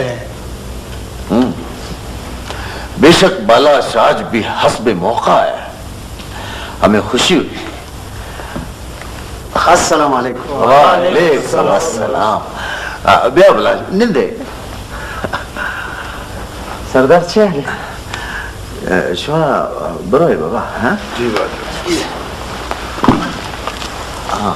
बैठे हैं। बेशक बालाश आज भी हस्बे मौका है, हमें खुशी हुई। अस्सलाम वालेकुम। वालेकुम अस्सलाम। बिया बुला निंदे सरदार चेहरे शमा बरोय बाबा। हाँ जी बात। हाँ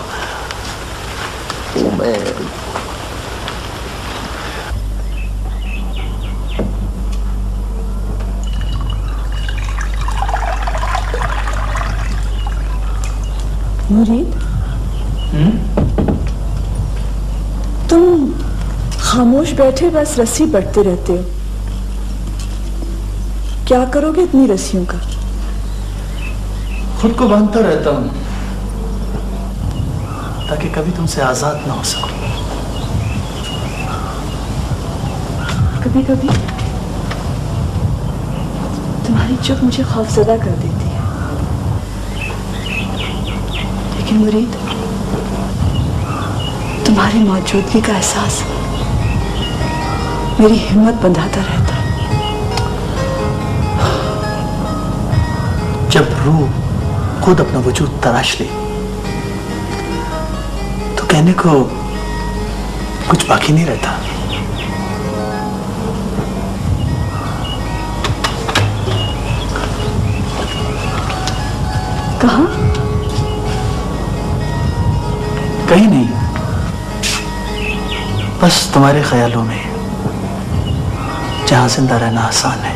मुरीद, तुम खामोश बैठे बस रस्सी बढ़ते रहते हो। क्या करोगे इतनी रस्सियों का? खुद को बांधता रहता हूं ताकि कभी तुमसे आजाद ना हो सकूं। कभी कभी तुम्हारी चुप मुझे खौफजदा कर देती है, लेकिन मुरीद, तुम्हारी मौजूदगी का एहसास मेरी हिम्मत बंधाता रहता है। जब रूह खुद अपना वजूद तराश ले तो कहने को कुछ बाकी नहीं रहता। कहाँ? कहीं नहीं, बस तुम्हारे ख्यालों में, जहां जिंदा रहना आसान है,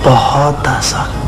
बहुत आसान।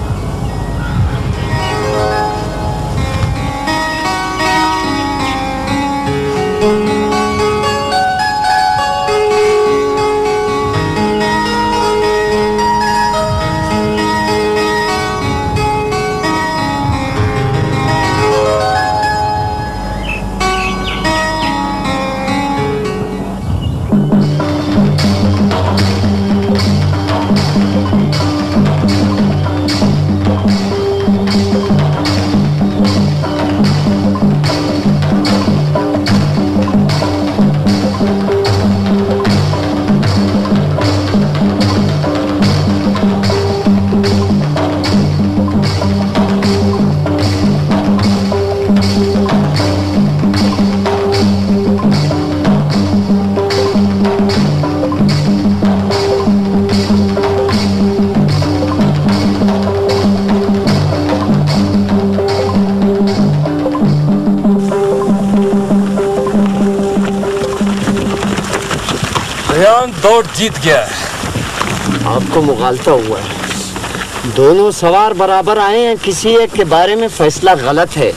दौड़ जीत गया है। आपको मुगालता हुआ है। दोनों सवार बराबर आए हैं, किसी एक के बारे में फैसला गलत है।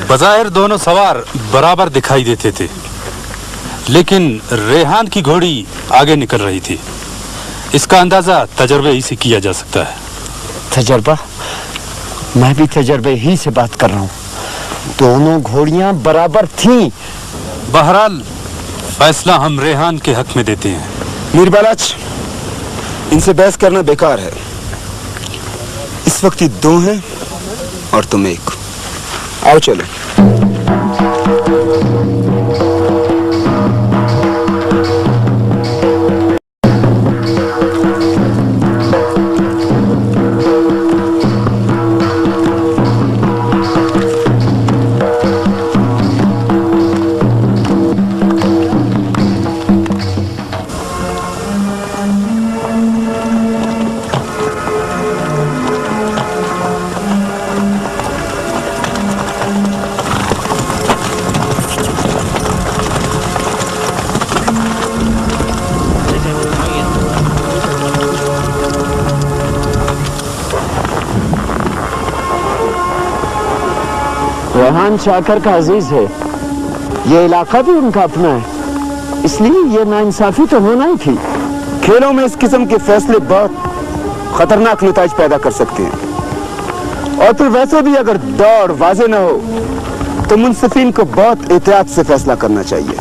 बज़ाहिर दोनों सवार बराबर दिखाई देते थे, लेकिन रेहान की घोड़ी आगे निकल रही थी। इसका अंदाजा तजर्बे ही से किया जा सकता है। तजर्बा? मैं भी तजर्बे ही से बात कर रहा हूँ। दोनों घोड़ियां बराबर थीं। बहरहाल फैसला हम रेहान के हक में देते हैं। मीर बालाच, इनसे बहस करना बेकार है। इस वक्त ये दो हैं और तुम एक। आओ चलो। रेहान शाकर का अजीज है, ये इलाका भी उनका अपना है, इसलिए ये नाइंसाफी तो होना ही थी। खेलों में इस किस्म के फैसले बहुत खतरनाक नतीजे पैदा कर सकते हैं, और फिर वैसे भी अगर दौड़ वाज़े न हो तो मुंसिफिन को बहुत एहतियात से फैसला करना चाहिए।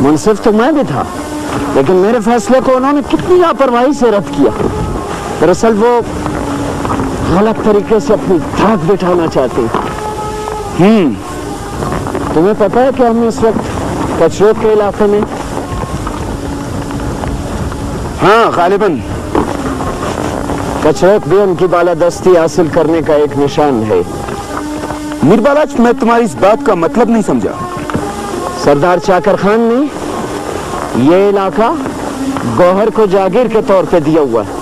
मुंसिफ तो मैं भी था, लेकिन मेरे फैसले को उन्होंने कितनी लापरवाही से रद्द किया। दरअसल वो गलत तरीके से अपनी धाक बिठाना चाहते हैं। तुम्हें पता है कि हम इस वक्त कचरों के इलाके में? हाँ, गालिबन कचरत भी उनकी बालादस्ती हासिल करने का एक निशान है। मीर बालाज, मैं तुम्हारी इस बात का मतलब नहीं समझा। सरदार चाकर खान ने ये इलाका गौहर को जागीर के तौर पे दिया हुआ है।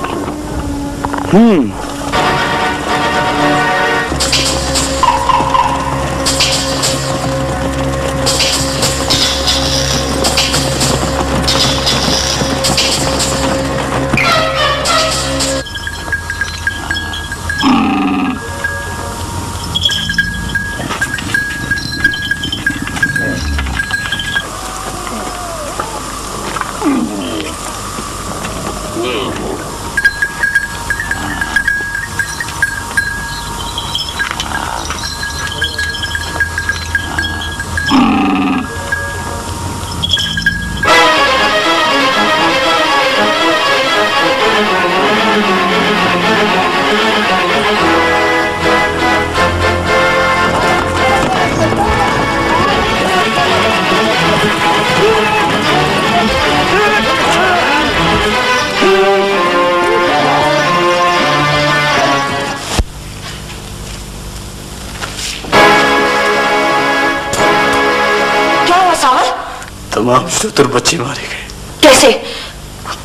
तमाम शत्रु बच्चे मारे गए। कैसे?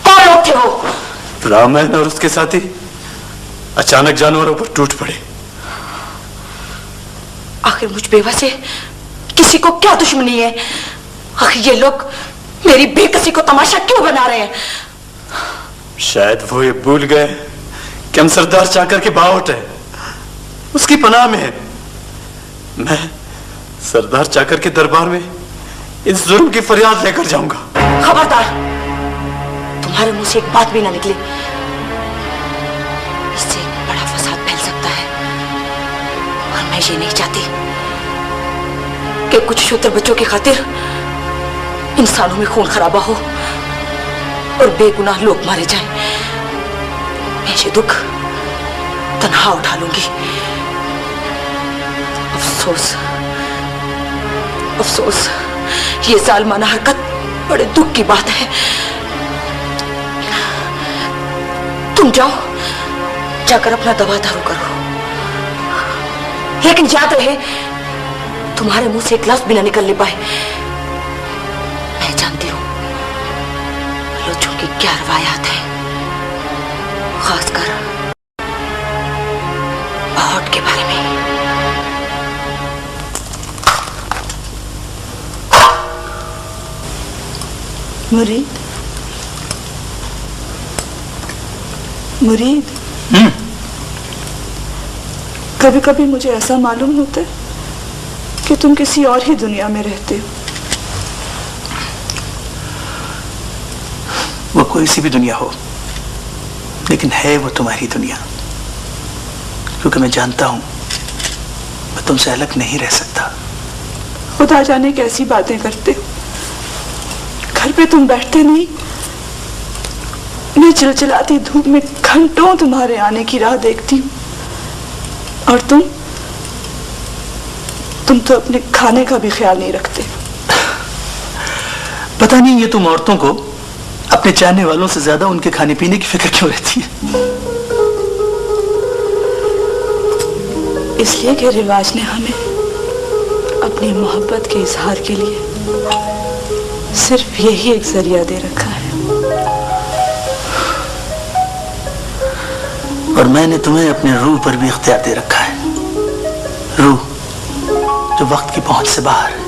कौन लोग थे वो? रामायण और उसके साथी अचानक जानवरों पर टूट पड़े। आखिर मुझ बेवा से किसी को क्या दुश्मनी है? आखिर ये लोग मेरी बेकसी को तमाशा क्यों बना रहे हैं? शायद वो ये भूल गए कि हम सरदार चाकर के बावट है, उसकी पनाह में है। मैं सरदार चाकर के दरबार में इस जुर्म की फरियाद लेकर जाऊंगा। खबरदार, तुम्हारे मुंह से एक बात भी ना निकले। इससे एक बड़ा फसाद फैल सकता है और मैं ये नहीं चाहती कि कुछ शूद्र बच्चों की खातिर इंसानों में खून खराबा हो और बेगुनाह लोग मारे जाएं। मैं ये दुख तन्हा उठा लूंगी। अफसोस, अफसोस, ये जालिमाना हरकत बड़े दुख की बात है। तुम जाओ, जाकर अपना दवा दारू करो, लेकिन याद रहे तुम्हारे मुंह से एक लफ्ज भी ना निकलने पाए। मैं जानती हूं बलोचों की क्या रवायात है, खासकर बावट के बारे में। मुरीद, मुरीद, कभी कभी मुझे ऐसा मालूम होता है कि तुम किसी और ही दुनिया में रहते हो। वो कोई सी भी दुनिया हो, लेकिन है वो तुम्हारी दुनिया, क्योंकि मैं जानता हूं मैं तुमसे अलग नहीं रह सकता। खुदा जाने कैसी बातें करते हो। घर पे तुम बैठते नहीं, मैं चिलचिलाती धूप में घंटों तुम्हारे आने की राह देखती हूँ। और तुम तो अपने खाने का भी ख्याल नहीं रखते। पता नहीं ये तुम औरतों को अपने चाहने वालों से ज्यादा उनके खाने पीने की फिक्र क्यों रहती है? इसलिए कि रिवाज ने हमें अपनी मोहब्बत के इजहार के लिए सिर्फ यही एक जरिया दे रखा है। और मैंने तुम्हें अपने रूह पर भी इख्तियार दे रखा है, रूह जो वक्त की पहुंच से बाहर है।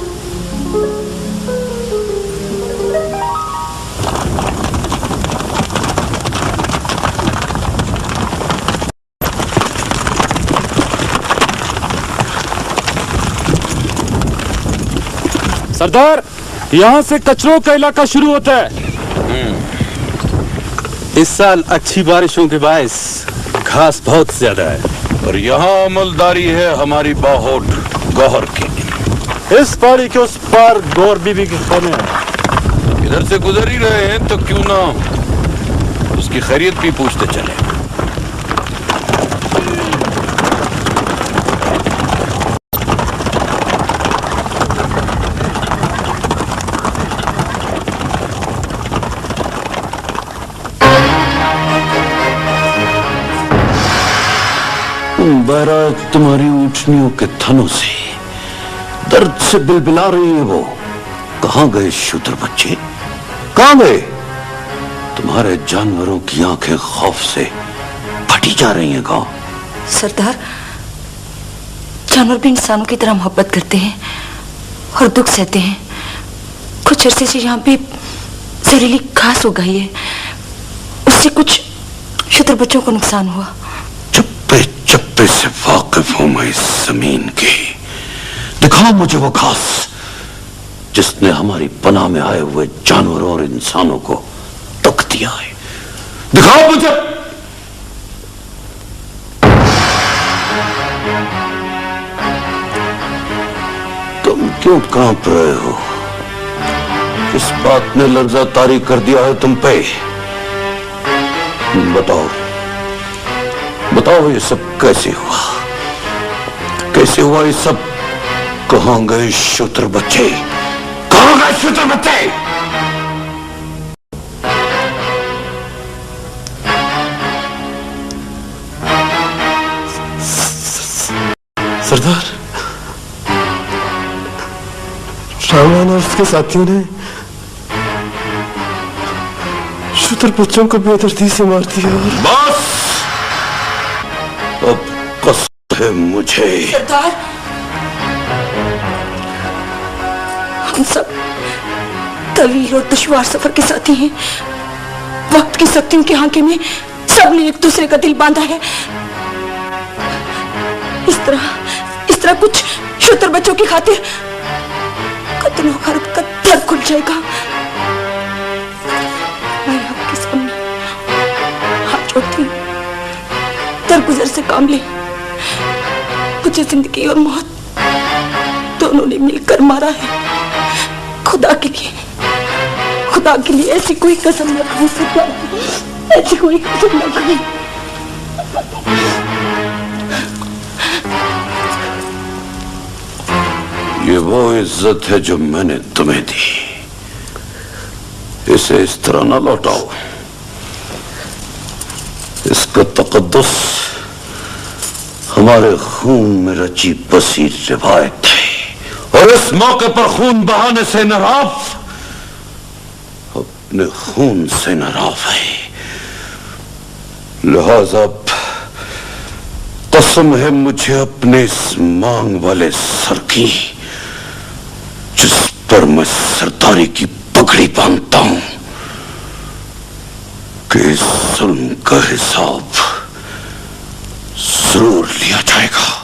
सरदार, यहाँ से कचरों का इलाका शुरू होता है। इस साल अच्छी बारिशों के बायस घास बहुत ज्यादा है और यहाँ अमलदारी है हमारी बाहोट गौहर की। इस पहाड़ी के उस पार गौर बीबी के खाने हैं। इधर से गुजर ही रहे हैं तो क्यों ना उसकी खैरियत भी पूछते चले। खून बह रहा है तुम्हारी ऊँटनियों के थनों से, दर्द से बिलबिला रही है वो। कहां गए शूद्र बच्चे, कहां गए? तुम्हारे जानवरों की आंखें खौफ से फटी जा रही हैं। गांव सरदार, जानवर भी इंसानों की तरह मोहब्बत करते हैं और दुख सहते हैं। कुछ अरसे से यहाँ पे जहरीली घास उगाई है, उससे कुछ शूद्र बच्चों को नुकसान हुआ। चप्पे चप्पे से वाकिफ हूं मैं इस जमीन की। दिखाओ मुझे वो घास जिसने हमारी पनाह में आए हुए जानवरों और इंसानों को दुख दिया है। दिखाओ मुझे। तुम क्यों कांप रहे हो? किस बात ने लर्जा तारी कर दिया है तुम पे? बताओ बताओ, ये सब कैसे हुआ? कैसे हुआ ये सब? कहां गए शूद्र बच्चे? कहां गए शूद्र बच्चे? सरदार, रावण और उसके साथियों ने शूद्र बच्चों को बेदर्दी से मार दिया। बस, अब कसम है मुझे। सरदार, हम सब तवील और दुश्वार सफर के साथी हैं। वक्त की सख्तियों के हाके में सबने एक दूसरे का दिल बांधा है। इस तरह कुछ शूद्र बच्चों की खातिर कत्ल गरत का दर खुल जाएगा। मैं आपके सामने हाथ जोड़ती हूँ, दरगुजर से काम ले। मुझे जिंदगी और मौत दोनों ने मिलकर मारा है। खुदा के लिए ऐसी कोई कसम न खाओ सरदार, ऐसी कोई कसम न खाओ। ये वो इज्जत है जो मैंने तुम्हें दी, इसे इस तरह न लौटाओ। इसका तकद्दुस हमारे खून में रची बसी रिवायत है, और इस मौके पर खून बहाने से नाराफ अपने खून से नाराफ है। लिहाजा कसम है मुझे अपने इस मांग वाले सर की, जिस पर मैं सरदारी की पगड़ी बांधता हूं, कि इस जुल्म का हिसाब जरूर लिया जाएगा।